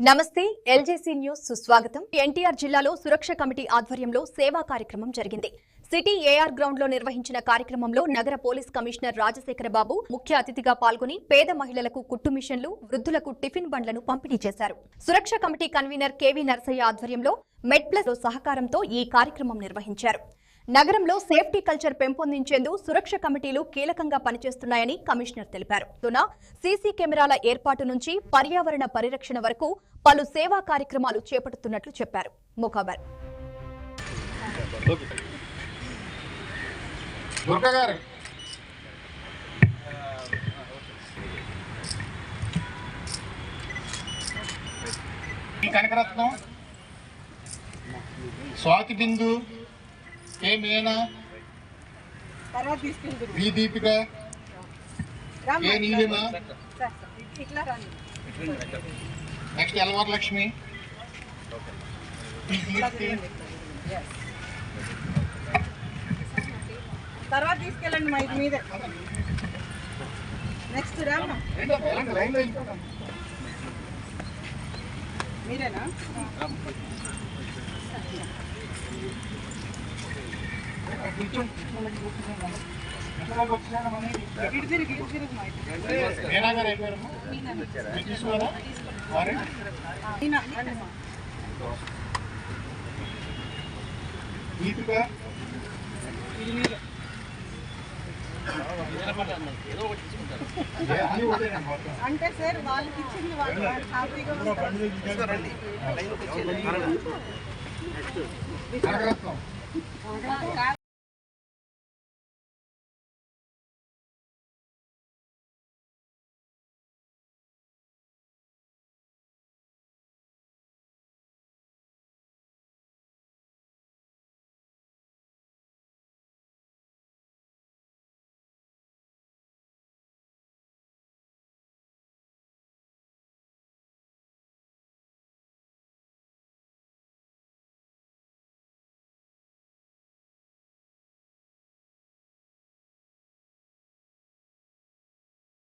నమస్తే ఎల్జేసీ న్యూస్ సుస్వాగతం. ఎన్టీఆర్ జిల్లాలో సురక్ష కమిటీ ఆధ్వర్యంలో సేవా కార్యక్రమం జరిగింది. సిటీ ఏఆర్ గ్రౌండ్ లో నిర్వహించిన కార్యక్రమంలో నగర పోలీస్ కమిషనర్ రాజశేఖర బాబు ముఖ్య అతిథిగా పాల్గొని పేద మహిళలకు కుట్టు మిషన్లు, వృద్ధులకు టిఫిన్ బండ్లను పంపిణీ చేశారు. సురక్ష కమిటీ కన్వీనర్ కేవీ నరసయ్య ఆధ్వర్యంలో మెడ్ప్లస్ సహకారంతో ఈ కార్యక్రమం నిర్వహించారు. నగరంలో సేఫ్టీ కల్చర్ పెంపొందించేందుకు సురక్ష కమిటీలు కీలకంగా పనిచేస్తున్నాయని కమిషనర్ తెలిపారు. సీసీ కెమెరాల ఏర్పాటు నుంచి పర్యావరణ పరిరక్షణ వరకు పలు సేవా కార్యక్రమాలు చేపడుతున్నట్లు చెప్పారు. ముఖబర్ స్వాతి బిందు, ఏ మీనా, బి దీపిక, ఏ నీలిమ, నెక్స్ట్ ఎల్వర్ లక్ష్మి, తర్వాత తీసుకెళ్ళండి మా ఇది మీదే. నెక్స్ట్ రామ్మా, మీరేనా? అంటే సార్ వాళ్ళకి ఇచ్చింది వాళ్ళు హ్యాపీగా